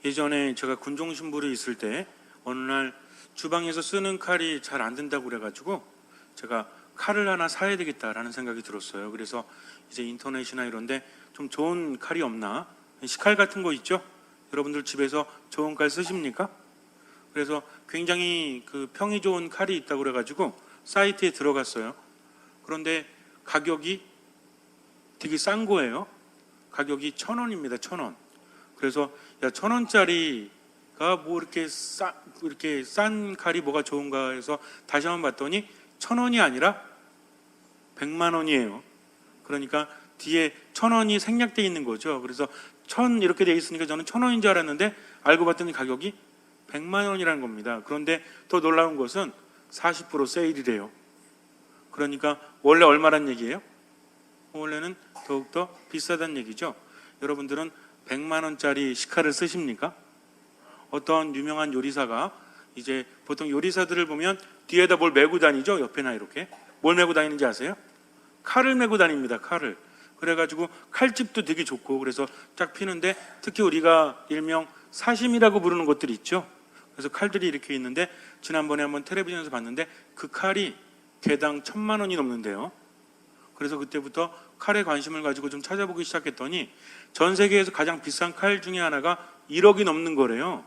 예전에 제가 군종 신부로 있을 때 어느 날 주방에서 쓰는 칼이 잘 안 된다고 그래가지고 제가 칼을 하나 사야 되겠다라는 생각이 들었어요. 그래서 이제 인터넷이나 이런데 좀 좋은 칼이 없나, 식칼 같은 거 있죠? 여러분들 집에서 좋은 칼 쓰십니까? 그래서 굉장히 그 평이 좋은 칼이 있다고 그래가지고 사이트에 들어갔어요. 그런데 가격이 되게 싼 거예요. 가격이 1,000원입니다. 1,000원. 그래서 야, 1,000원짜리가 뭐 이렇게 싼 칼이 뭐가 좋은가 해서 다시 한번 봤더니 1,000원이 아니라 100만 원이에요. 그러니까 뒤에 1,000원이 생략되어 있는 거죠. 그래서 1,000 이렇게 되어 있으니까 저는 1,000원인 줄 알았는데 알고 봤더니 가격이 100만 원이라는 겁니다. 그런데 더 놀라운 것은 40% 세일이래요. 그러니까 원래 얼마란 얘기예요? 원래는 더욱더 비싸다는 얘기죠. 여러분들은 100만 원짜리 식칼을 쓰십니까? 어떤 유명한 요리사가 이제 보통 요리사들을 보면 뒤에다 뭘 메고 다니죠. 옆에나 이렇게. 뭘 메고 다니는지 아세요? 칼을 메고 다닙니다. 칼을. 그래가지고 칼집도 되게 좋고 그래서 쫙 피는데 특히 우리가 일명 사심이라고 부르는 것들이 있죠. 그래서 칼들이 이렇게 있는데 지난번에 한번 텔레비전에서 봤는데 그 칼이 개당 1,000만 원이 넘는데요. 그래서 그때부터 칼에 관심을 가지고 좀 찾아보기 시작했더니 전 세계에서 가장 비싼 칼 중에 하나가 1억이 넘는 거래요.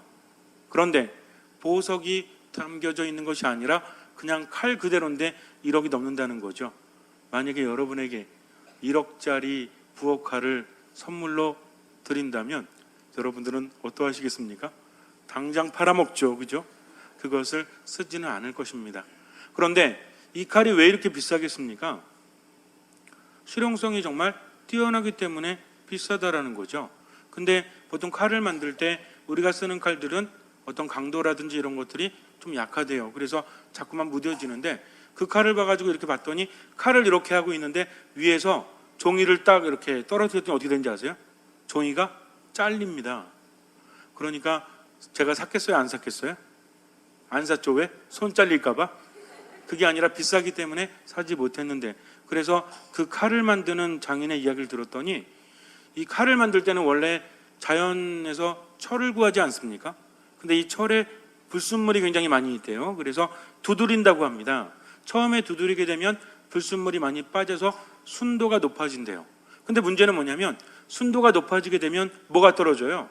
그런데 보석이 담겨져 있는 것이 아니라 그냥 칼 그대로인데 1억이 넘는다는 거죠. 만약에 여러분에게 1억짜리 부엌칼을 선물로 드린다면 여러분들은 어떠하시겠습니까? 당장 팔아먹죠. 그죠? 그것을 쓰지는 않을 것입니다. 그런데 이 칼이 왜 이렇게 비싸겠습니까? 실용성이 정말 뛰어나기 때문에 비싸다라는 거죠. 근데 보통 칼을 만들 때 우리가 쓰는 칼들은 어떤 강도라든지 이런 것들이 좀 약하대요. 그래서 자꾸만 무뎌지는데 그 칼을 봐가지고 이렇게 봤더니 칼을 이렇게 하고 있는데 위에서 종이를 딱 이렇게 떨어뜨렸더니 어떻게 되는지 아세요? 종이가 잘립니다. 그러니까 제가 샀겠어요? 안 샀겠어요? 안 샀죠. 왜? 손 잘릴까 봐? 그게 아니라 비싸기 때문에 사지 못했는데 그래서 그 칼을 만드는 장인의 이야기를 들었더니 이 칼을 만들 때는 원래 자연에서 철을 구하지 않습니까? 근데 이 철에 불순물이 굉장히 많이 있대요. 그래서 두드린다고 합니다. 처음에 두드리게 되면 불순물이 많이 빠져서 순도가 높아진대요. 근데 문제는 뭐냐면 순도가 높아지게 되면 뭐가 떨어져요?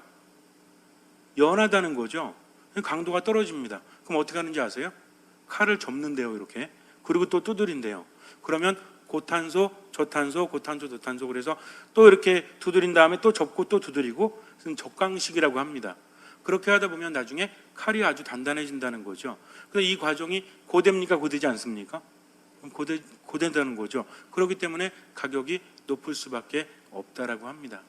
연하다는 거죠. 강도가 떨어집니다. 그럼 어떻게 하는지 아세요? 칼을 접는데요. 이렇게. 그리고 또 두드린대요. 그러면 고탄소, 저탄소, 고탄소, 저탄소 그래서 또 이렇게 두드린 다음에 또 접고 또 두드리고 적강식이라고 합니다. 그렇게 하다 보면 나중에 칼이 아주 단단해진다는 거죠. 그래서 이 과정이 고됩니까? 고되지 않습니까? 고된다는 거죠. 그렇기 때문에 가격이 높을 수밖에 없다라고 합니다.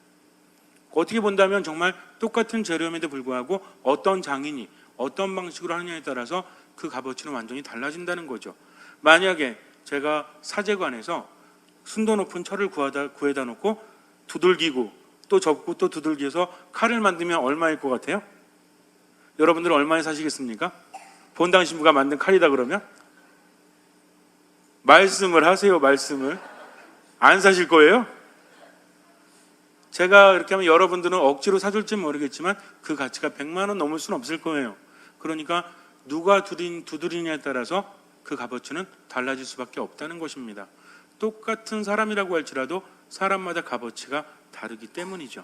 어떻게 본다면 정말 똑같은 재료임에도 불구하고 어떤 장인이 어떤 방식으로 하느냐에 따라서 그 값어치는 완전히 달라진다는 거죠. 만약에 제가 사제관에서 순도 높은 철을 구해다 놓고 두들기고 또 접고 또 두들기해서 칼을 만들면 얼마일 것 같아요? 여러분들은 얼마에 사시겠습니까? 본당 신부가 만든 칼이다 그러면? 말씀을 하세요. 말씀을. 안 사실 거예요? 제가 이렇게 하면 여러분들은 억지로 사줄지 모르겠지만 그 가치가 100만 원 넘을 수는 없을 거예요. 그러니까 누가 두드리냐에 따라서 그 값어치는 달라질 수밖에 없다는 것입니다. 똑같은 사람이라고 할지라도 사람마다 값어치가 다르기 때문이죠.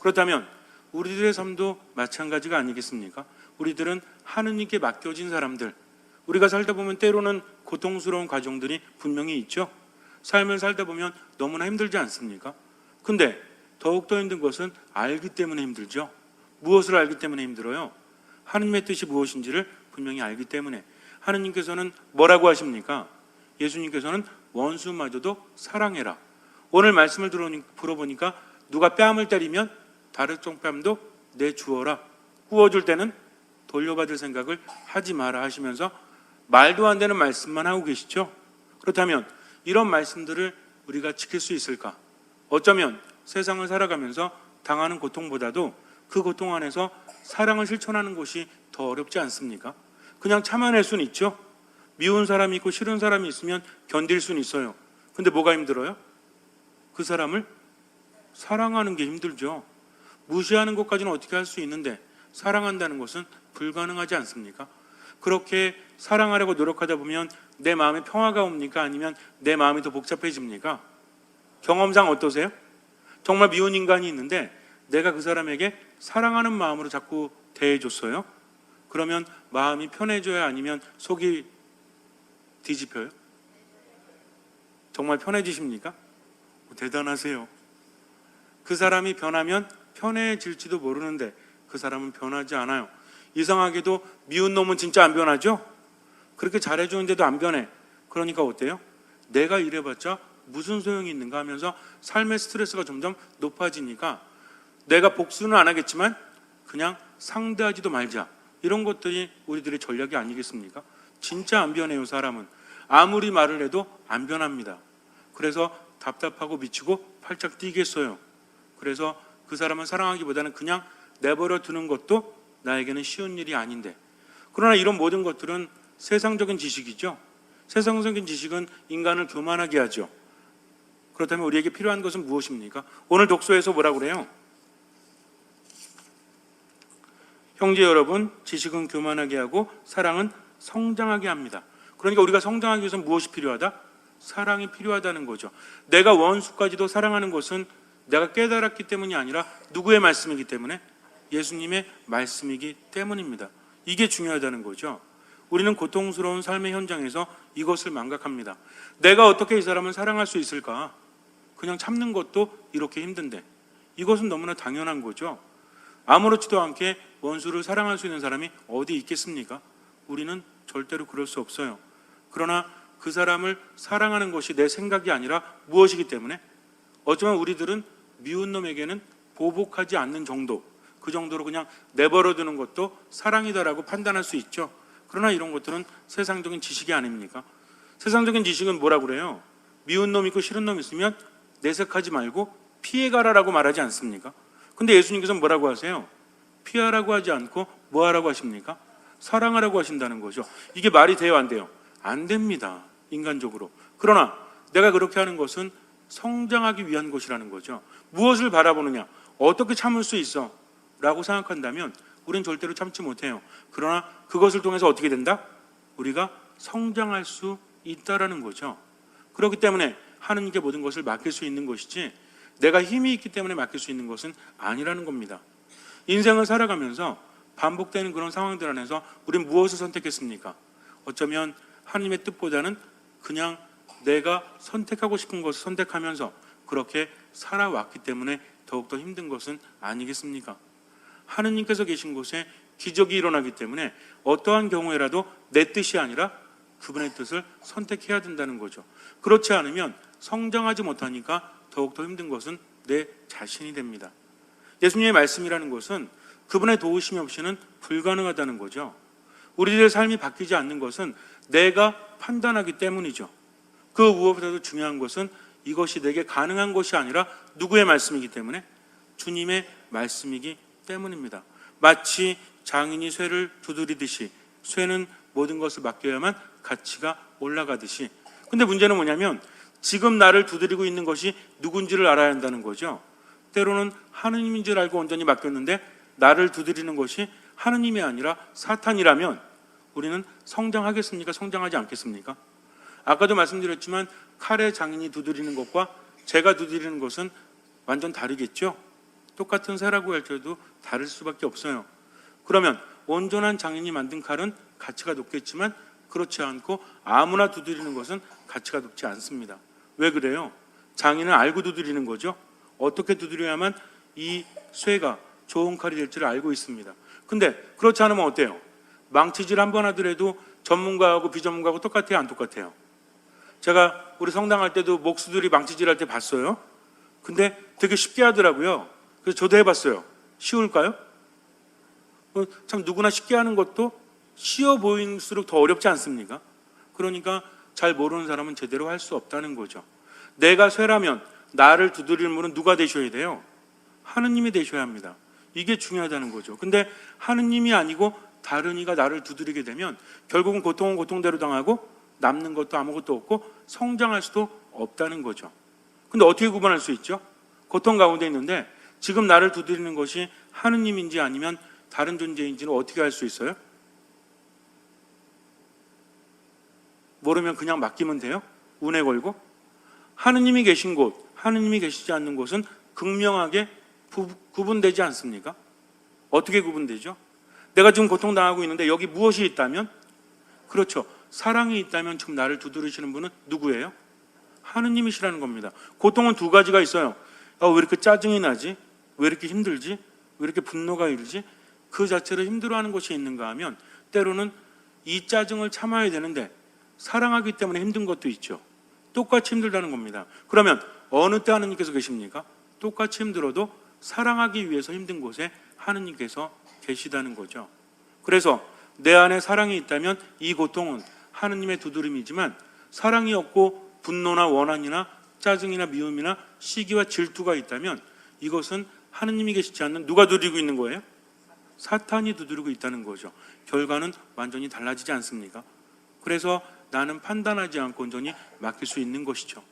그렇다면 우리들의 삶도 마찬가지가 아니겠습니까? 우리들은 하느님께 맡겨진 사람들, 우리가 살다 보면 때로는 고통스러운 과정들이 분명히 있죠. 삶을 살다 보면 너무나 힘들지 않습니까? 근데 더욱더 힘든 것은 알기 때문에 힘들죠. 무엇을 알기 때문에 힘들어요? 하느님의 뜻이 무엇인지를 분명히 알기 때문에. 하느님께서는 뭐라고 하십니까? 예수님께서는 원수마저도 사랑해라. 오늘 말씀을 들어보니까 누가 뺨을 때리면 다른 쪽 뺨도 내주어라. 구워줄 때는 돌려받을 생각을 하지 마라 하시면서 말도 안 되는 말씀만 하고 계시죠. 그렇다면 이런 말씀들을 우리가 지킬 수 있을까? 어쩌면 세상을 살아가면서 당하는 고통보다도 그 고통 안에서 사랑을 실천하는 것이 더 어렵지 않습니까? 그냥 참아낼 수는 있죠. 미운 사람이 있고 싫은 사람이 있으면 견딜 수는 있어요. 근데 뭐가 힘들어요? 그 사람을 사랑하는 게 힘들죠. 무시하는 것까지는 어떻게 할 수 있는데 사랑한다는 것은 불가능하지 않습니까? 그렇게 사랑하려고 노력하다 보면 내 마음에 평화가 옵니까? 아니면 내 마음이 더 복잡해집니까? 경험상 어떠세요? 정말 미운 인간이 있는데 내가 그 사람에게 사랑하는 마음으로 자꾸 대해줬어요. 그러면 마음이 편해져야 아니면 속이 뒤집혀요? 정말 편해지십니까? 대단하세요. 그 사람이 변하면 편해질지도 모르는데 그 사람은 변하지 않아요. 이상하게도 미운 놈은 진짜 안 변하죠? 그렇게 잘해주는데도 안 변해. 그러니까 어때요? 내가 이래봤자 무슨 소용이 있는가 하면서 삶의 스트레스가 점점 높아지니까 내가 복수는 안 하겠지만 그냥 상대하지도 말자. 이런 것들이 우리들의 전략이 아니겠습니까? 진짜 안 변해요, 사람은. 아무리 말을 해도 안 변합니다. 그래서 답답하고 미치고 팔짝 뛰겠어요. 그래서 그 사람을 사랑하기보다는 그냥 내버려 두는 것도 나에게는 쉬운 일이 아닌데, 그러나 이런 모든 것들은 세상적인 지식이죠. 세상적인 지식은 인간을 교만하게 하죠. 그렇다면 우리에게 필요한 것은 무엇입니까? 오늘 독서에서 뭐라고 그래요? 형제 여러분, 지식은 교만하게 하고 사랑은 성장하게 합니다. 그러니까 우리가 성장하기 위해서 무엇이 필요하다? 사랑이 필요하다는 거죠. 내가 원수까지도 사랑하는 것은 내가 깨달았기 때문이 아니라 누구의 말씀이기 때문에? 예수님의 말씀이기 때문입니다. 이게 중요하다는 거죠. 우리는 고통스러운 삶의 현장에서 이것을 망각합니다. 내가 어떻게 이 사람을 사랑할 수 있을까? 그냥 참는 것도 이렇게 힘든데, 이것은 너무나 당연한 거죠. 아무렇지도 않게 원수를 사랑할 수 있는 사람이 어디 있겠습니까? 우리는 절대로 그럴 수 없어요. 그러나 그 사람을 사랑하는 것이 내 생각이 아니라 무엇이기 때문에 어쩌면 우리들은 미운 놈에게는 보복하지 않는 정도, 그 정도로 그냥 내버려 두는 것도 사랑이다라고 판단할 수 있죠. 그러나 이런 것들은 세상적인 지식이 아닙니까? 세상적인 지식은 뭐라고 그래요? 미운 놈 있고 싫은 놈 있으면 내색하지 말고 피해가라라고 말하지 않습니까? 근데 예수님께서는 뭐라고 하세요? 피하라고 하지 않고 뭐 하라고 하십니까? 사랑하라고 하신다는 거죠. 이게 말이 돼요, 안 돼요? 안 됩니다, 인간적으로. 그러나 내가 그렇게 하는 것은 성장하기 위한 것이라는 거죠. 무엇을 바라보느냐? 어떻게 참을 수 있어? 라고 생각한다면 우리는 절대로 참지 못해요. 그러나 그것을 통해서 어떻게 된다? 우리가 성장할 수 있다라는 거죠. 그렇기 때문에 하느님께 모든 것을 맡길 수 있는 것이지 내가 힘이 있기 때문에 맡길 수 있는 것은 아니라는 겁니다. 인생을 살아가면서 반복되는 그런 상황들 안에서 우리는 무엇을 선택했습니까? 어쩌면 하나님의 뜻보다는 그냥 내가 선택하고 싶은 것을 선택하면서 그렇게 살아왔기 때문에 더욱더 힘든 것은 아니겠습니까? 하느님께서 계신 곳에 기적이 일어나기 때문에 어떠한 경우에라도 내 뜻이 아니라 그분의 뜻을 선택해야 된다는 거죠. 그렇지 않으면 성장하지 못하니까 더욱더 힘든 것은 내 자신이 됩니다. 예수님의 말씀이라는 것은 그분의 도우심이 없이는 불가능하다는 거죠. 우리들의 삶이 바뀌지 않는 것은 내가 판단하기 때문이죠. 그 무엇보다도 중요한 것은 이것이 내게 가능한 것이 아니라 누구의 말씀이기 때문에? 주님의 말씀이기 때문입니다. 마치 장인이 쇠를 두드리듯이 쇠는 모든 것을 맡겨야만 가치가 올라가듯이. 근데 문제는 뭐냐면 지금 나를 두드리고 있는 것이 누군지를 알아야 한다는 거죠. 때로는 하느님인 줄 알고 온전히 맡겼는데 나를 두드리는 것이 하느님이 아니라 사탄이라면 우리는 성장하겠습니까? 성장하지 않겠습니까? 아까도 말씀드렸지만 칼의 장인이 두드리는 것과 제가 두드리는 것은 완전 다르겠죠. 똑같은 쇠라고 할지라도 다를 수밖에 없어요. 그러면 온전한 장인이 만든 칼은 가치가 높겠지만 그렇지 않고 아무나 두드리는 것은 가치가 높지 않습니다. 왜 그래요? 장인은 알고 두드리는 거죠. 어떻게 두드려야만 이 쇠가 좋은 칼이 될지를 알고 있습니다. 근데 그렇지 않으면 어때요? 망치질 한 번 하더라도 전문가하고 비전문가하고 똑같아요, 안 똑같아요? 제가 우리 성당할 때도 목수들이 망치질 할 때 봤어요. 근데 되게 쉽게 하더라고요. 그래서 저도 해봤어요. 쉬울까요? 참 누구나 쉽게 하는 것도 쉬워 보일수록 더 어렵지 않습니까? 그러니까 잘 모르는 사람은 제대로 할 수 없다는 거죠. 내가 쇠라면 나를 두드리는 분은 누가 되셔야 돼요? 하느님이 되셔야 합니다. 이게 중요하다는 거죠. 근데 하느님이 아니고 다른 이가 나를 두드리게 되면 결국은 고통은 고통대로 당하고 남는 것도 아무것도 없고 성장할 수도 없다는 거죠. 근데 어떻게 구분할 수 있죠? 고통 가운데 있는데 지금 나를 두드리는 것이 하느님인지 아니면 다른 존재인지는 어떻게 알 수 있어요? 모르면 그냥 맡기면 돼요? 운에 걸고? 하느님이 계신 곳, 하느님이 계시지 않는 곳은 극명하게 구분되지 않습니까? 어떻게 구분되죠? 내가 지금 고통당하고 있는데 여기 무엇이 있다면? 그렇죠. 사랑이 있다면 지금 나를 두드리시는 분은 누구예요? 하느님이시라는 겁니다. 고통은 두 가지가 있어요. 왜 이렇게 짜증이 나지? 왜 이렇게 힘들지? 왜 이렇게 분노가 일지? 그 자체로 힘들어하는 것이 있는가 하면 때로는 이 짜증을 참아야 되는데 사랑하기 때문에 힘든 것도 있죠. 똑같이 힘들다는 겁니다. 그러면 어느 때 하느님께서 계십니까? 똑같이 힘들어도 사랑하기 위해서 힘든 곳에 하느님께서 계시다는 거죠. 그래서 내 안에 사랑이 있다면 이 고통은 하느님의 두드림이지만 사랑이 없고 분노나 원한이나 짜증이나 미움이나 시기와 질투가 있다면 이것은 하느님이 계시지 않는 누가 두드리고 있는 거예요? 사탄이 두드리고 있다는 거죠. 결과는 완전히 달라지지 않습니까? 그래서 나는 판단하지 않고 온전히 맡길 수 있는 것이죠.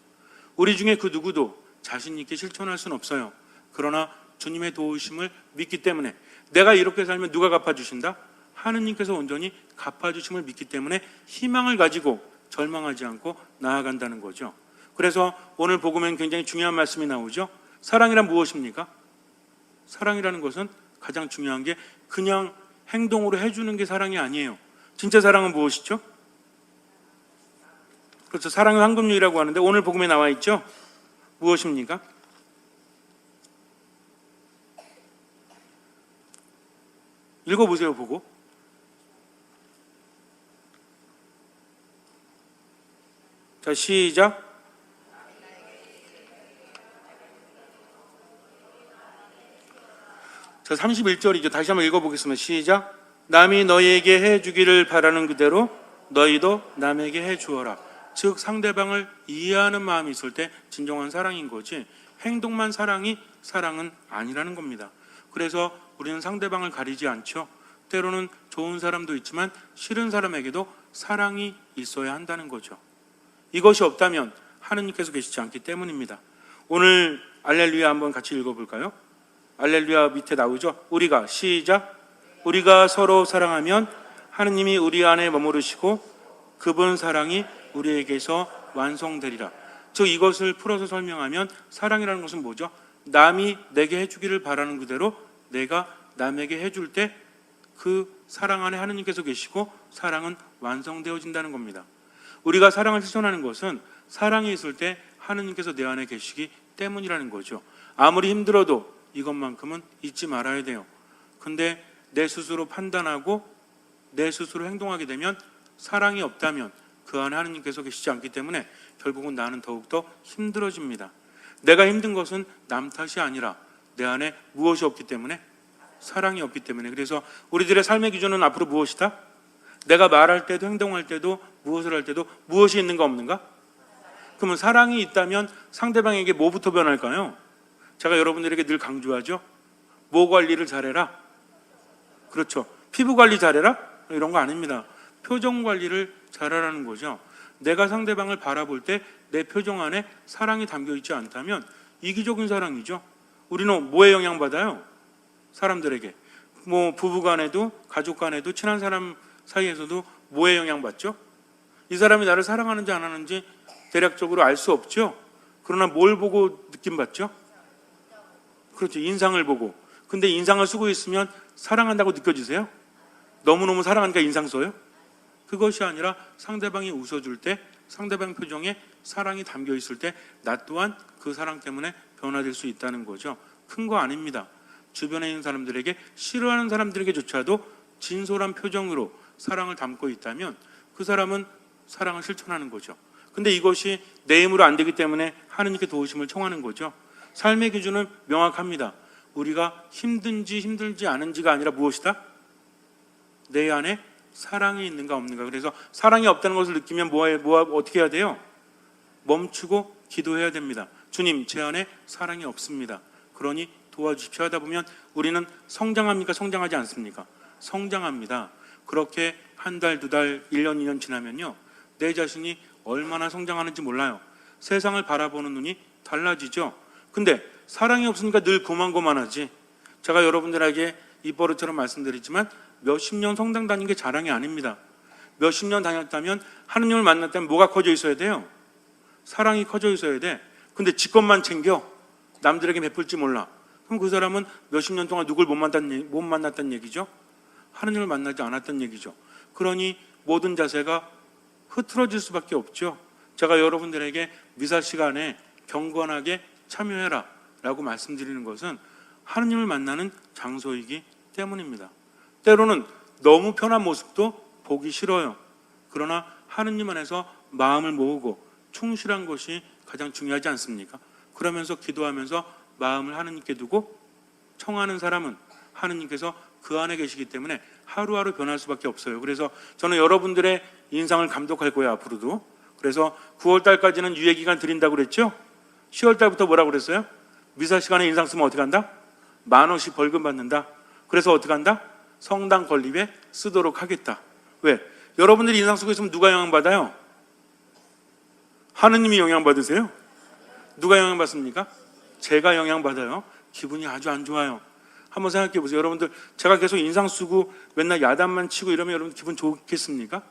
우리 중에 그 누구도 자신 있게 실천할 수는 없어요. 그러나 주님의 도우심을 믿기 때문에 내가 이렇게 살면 누가 갚아주신다? 하느님께서 온전히 갚아주심을 믿기 때문에 희망을 가지고 절망하지 않고 나아간다는 거죠. 그래서 오늘 복음에는 굉장히 중요한 말씀이 나오죠. 사랑이란 무엇입니까? 사랑이라는 것은 가장 중요한 게 그냥 행동으로 해주는 게 사랑이 아니에요. 진짜 사랑은 무엇이죠? 그렇죠. 사랑의 황금률이라고 하는데 오늘 복음에 나와 있죠. 무엇입니까? 읽어보세요. 보고. 자, 시작. 자, 31절이죠. 다시 한번 읽어보겠습니다. 시작. 남이 너희에게 해주기를 바라는 그대로 너희도 남에게 해주어라. 즉 상대방을 이해하는 마음이 있을 때 진정한 사랑인 거지 행동만 사랑은 아니라는 겁니다. 그래서 우리는 상대방을 가리지 않죠. 때로는 좋은 사람도 있지만 싫은 사람에게도 사랑이 있어야 한다는 거죠. 이것이 없다면 하느님께서 계시지 않기 때문입니다. 오늘 알렐루야 한번 같이 읽어볼까요? 알렐루야 밑에 나오죠. 우리가 시작. 우리가 서로 사랑하면 하느님이 우리 안에 머무르시고 그분 사랑이 우리에게서 완성되리라. 즉 이것을 풀어서 설명하면 사랑이라는 것은 뭐죠? 남이 내게 해주기를 바라는 그대로 내가 남에게 해줄 때 그 사랑 안에 하느님께서 계시고 사랑은 완성되어진다는 겁니다. 우리가 사랑을 실천하는 것은 사랑이 있을 때 하느님께서 내 안에 계시기 때문이라는 거죠. 아무리 힘들어도 이것만큼은 잊지 말아야 돼요. 근데 내 스스로 판단하고 내 스스로 행동하게 되면 사랑이 없다면 그 안에 하느님께서 계시지 않기 때문에 결국은 나는 더욱더 힘들어집니다. 내가 힘든 것은 남 탓이 아니라 내 안에 무엇이 없기 때문에? 사랑이 없기 때문에. 그래서 우리들의 삶의 기준은 앞으로 무엇이다? 내가 말할 때도 행동할 때도 무엇을 할 때도 무엇이 있는가 없는가? 그러면 사랑이 있다면 상대방에게 뭐부터 변할까요? 제가 여러분들에게 늘 강조하죠. 뭐 관리를 잘해라. 그렇죠. 피부 관리 잘해라? 이런 거 아닙니다. 표정 관리를 잘하라는 거죠. 내가 상대방을 바라볼 때 내 표정 안에 사랑이 담겨있지 않다면 이기적인 사랑이죠. 우리는 뭐에 영향받아요? 사람들에게. 뭐 부부 간에도 가족 간에도 친한 사람 사이에서도 뭐에 영향받죠? 이 사람이 나를 사랑하는지 안 하는지 대략적으로 알 수 없죠. 그러나 뭘 보고 느낌받죠? 그렇죠. 인상을 보고. 근데 인상을 쓰고 있으면 사랑한다고 느껴지세요? 너무너무 사랑하니까 인상 써요? 그것이 아니라 상대방이 웃어줄 때 상대방 표정에 사랑이 담겨 있을 때 나 또한 그 사랑 때문에 변화될 수 있다는 거죠. 큰 거 아닙니다. 주변에 있는 사람들에게 싫어하는 사람들에게조차도 진솔한 표정으로 사랑을 담고 있다면 그 사람은 사랑을 실천하는 거죠. 근데 이것이 내 힘으로 안 되기 때문에 하느님께 도우심을 청하는 거죠. 삶의 기준은 명확합니다. 우리가 힘든지 힘들지 않은지가 아니라 무엇이다? 내 안에 사랑이 있는가 없는가. 그래서 사랑이 없다는 것을 느끼면 어떻게 해야 돼요? 멈추고 기도해야 됩니다. 주님, 제 안에 사랑이 없습니다. 그러니 도와주십시오 하다 보면 우리는 성장합니까? 성장하지 않습니까? 성장합니다. 그렇게 한 달, 두 달, 1년, 2년 지나면요. 내 자신이 얼마나 성장하는지 몰라요. 세상을 바라보는 눈이 달라지죠. 근데 사랑이 없으니까 늘 고만고만하지. 제가 여러분들에게 입버릇처럼 말씀드리지만 몇십 년 성당 다닌 게 자랑이 아닙니다. 몇십 년 다녔다면, 하느님을 만났다면 뭐가 커져 있어야 돼요? 사랑이 커져 있어야 돼. 근데 지 것만 챙겨 남들에게 베풀지 몰라. 그럼 그 사람은 몇십 년 동안 누굴 못 만났다는 얘기죠? 하느님을 만나지 않았던 얘기죠. 그러니 모든 자세가 흐트러질 수밖에 없죠. 제가 여러분들에게 미사 시간에 경건하게 참여해라 라고 말씀드리는 것은 하느님을 만나는 장소이기 때문입니다. 때로는 너무 편한 모습도 보기 싫어요. 그러나 하느님 안에서 마음을 모으고 충실한 것이 가장 중요하지 않습니까? 그러면서 기도하면서 마음을 하느님께 두고 청하는 사람은 하느님께서 그 안에 계시기 때문에 하루하루 변할 수밖에 없어요. 그래서 저는 여러분들의 인상을 감독할 거예요, 앞으로도. 그래서 9월 달까지는 유예 기간 드린다고 그랬죠? 10월 달부터 뭐라고 그랬어요? 미사 시간에 인상 쓰면 어떻게 한다? 10,000원씩 벌금 받는다. 그래서 어떻게 한다? 성당 건립에 쓰도록 하겠다. 왜? 여러분들이 인상 쓰고 있으면 누가 영향받아요? 하느님이 영향받으세요? 누가 영향받습니까? 제가 영향받아요. 기분이 아주 안 좋아요. 한번 생각해 보세요. 여러분들, 제가 계속 인상 쓰고 맨날 야단만 치고 이러면 여러분 기분 좋겠습니까?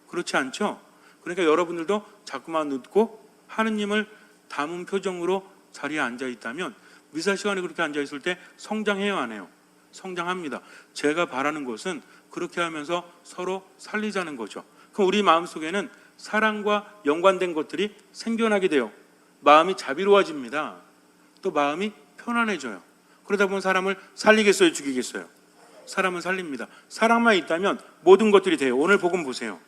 그렇지 않죠? 그러니까 여러분들도 자꾸만 웃고 하느님을 담은 표정으로 자리에 앉아 있다면 미사 시간에 그렇게 앉아 있을 때 성장해요, 안 해요? 성장합니다. 제가 바라는 것은 그렇게 하면서 서로 살리자는 거죠. 그럼 우리 마음속에는 사랑과 연관된 것들이 생겨나게 돼요. 마음이 자비로워집니다. 또 마음이 편안해져요. 그러다 보면 사람을 살리겠어요, 죽이겠어요? 사람은 살립니다. 사랑만 있다면 모든 것들이 돼요. 오늘 복음 보세요.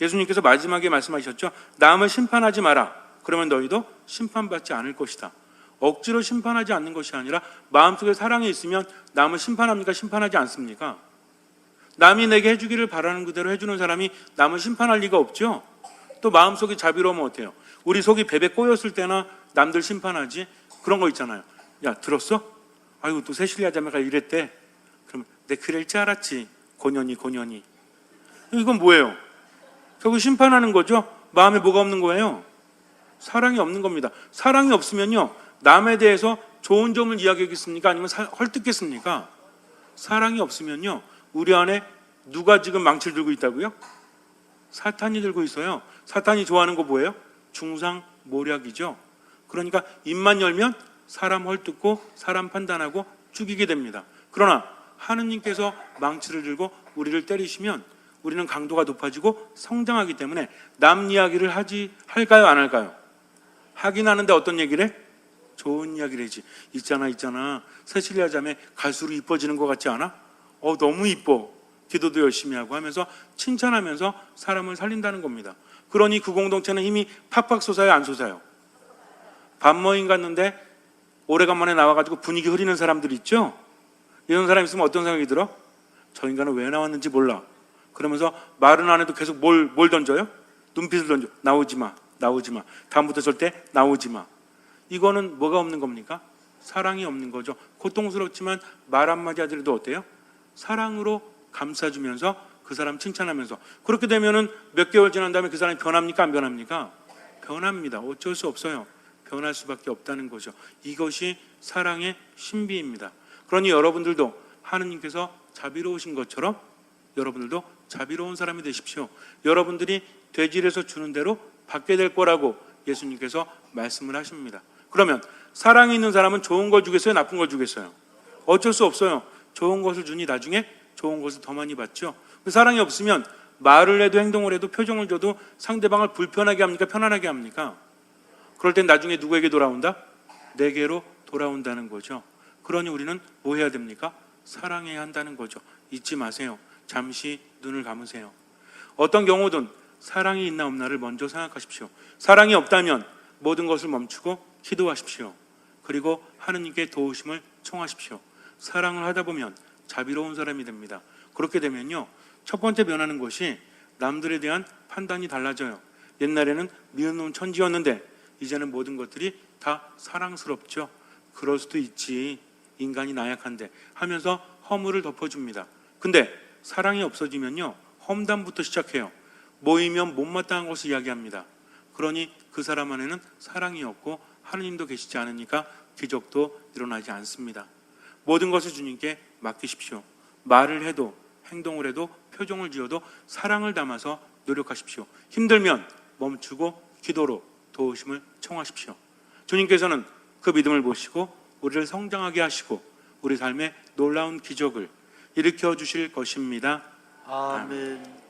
예수님께서 마지막에 말씀하셨죠. 남을 심판하지 마라. 그러면 너희도 심판받지 않을 것이다. 억지로 심판하지 않는 것이 아니라 마음속에 사랑이 있으면 남을 심판합니까? 심판하지 않습니까? 남이 내게 해주기를 바라는 그대로 해주는 사람이 남을 심판할 리가 없죠. 또 마음속에 자비로우면 어때요? 우리 속이 베베 꼬였을 때나 남들 심판하지. 그런 거 있잖아요. 야, 들었어? 아이고, 또 세실리아 자매가 이랬대. 그러면 내 그럴 줄 알았지. 고년이. 이건 뭐예요? 결국 심판하는 거죠. 마음에 뭐가 없는 거예요? 사랑이 없는 겁니다. 사랑이 없으면요, 남에 대해서 좋은 점을 이야기하겠습니까? 아니면 헐뜯겠습니까? 사랑이 없으면요, 우리 안에 누가 지금 망치를 들고 있다고요? 사탄이 들고 있어요. 사탄이 좋아하는 거 뭐예요? 중상모략이죠. 그러니까 입만 열면 사람 헐뜯고 사람 판단하고 죽이게 됩니다. 그러나 하느님께서 망치를 들고 우리를 때리시면 우리는 강도가 높아지고 성장하기 때문에 남 이야기를 할까요, 안 할까요? 하긴 하는데 어떤 얘기를 해? 좋은 이야기를 해지. 있잖아. 세실리아 자매 갈수록 이뻐지는 것 같지 않아? 너무 이뻐. 기도도 열심히 하고 하면서 칭찬하면서 사람을 살린다는 겁니다. 그러니 그 공동체는 힘이 팍팍 솟아요, 안 솟아요? 밥 모임 갔는데 오래간만에 나와가지고 분위기 흐리는 사람들 있죠? 이런 사람 있으면 어떤 생각이 들어? 저 인간은 왜 나왔는지 몰라. 그러면서 말은 안 해도 계속 뭘 던져요? 눈빛을 던져. 나오지 마. 다음부터 절대 나오지 마. 이거는 뭐가 없는 겁니까? 사랑이 없는 거죠. 고통스럽지만 말 한마디 하더라도 어때요? 사랑으로 감싸주면서 그 사람 칭찬하면서. 그렇게 되면은 몇 개월 지난 다음에 그 사람이 변합니까? 안 변합니까? 변합니다. 어쩔 수 없어요. 변할 수밖에 없다는 거죠. 이것이 사랑의 신비입니다. 그러니 여러분들도 하느님께서 자비로우신 것처럼 여러분들도 자비로운 사람이 되십시오. 여러분들이 되질에서 주는 대로 받게 될 거라고 예수님께서 말씀을 하십니다. 그러면 사랑이 있는 사람은 좋은 걸 주겠어요? 나쁜 걸 주겠어요? 어쩔 수 없어요. 좋은 것을 주니 나중에 좋은 것을 더 많이 받죠. 사랑이 없으면 말을 해도 행동을 해도 표정을 줘도 상대방을 불편하게 합니까? 편안하게 합니까? 그럴 땐 나중에 누구에게 돌아온다? 내게로 돌아온다는 거죠. 그러니 우리는 뭐 해야 됩니까? 사랑해야 한다는 거죠. 잊지 마세요. 잠시 눈을 감으세요. 어떤 경우든 사랑이 있나 없나를 먼저 생각하십시오. 사랑이 없다면 모든 것을 멈추고 기도하십시오. 그리고 하느님께 도우심을 청하십시오. 사랑을 하다 보면 자비로운 사람이 됩니다. 그렇게 되면요, 첫 번째 변하는 것이 남들에 대한 판단이 달라져요. 옛날에는 미운 놈 천지였는데 이제는 모든 것들이 다 사랑스럽죠. 그럴 수도 있지, 인간이 나약한데 하면서 허물을 덮어줍니다. 근데 사랑이 없어지면요, 험담부터 시작해요. 모이면 못마땅한 것을 이야기합니다. 그러니 그 사람 안에는 사랑이 없고 하느님도 계시지 않으니까 기적도 일어나지 않습니다. 모든 것을 주님께 맡기십시오. 말을 해도 행동을 해도 표정을 지어도 사랑을 담아서 노력하십시오. 힘들면 멈추고 기도로 도우심을 청하십시오. 주님께서는 그 믿음을 보시고 우리를 성장하게 하시고 우리 삶에 놀라운 기적을 일으켜 주실 것입니다. 아멘.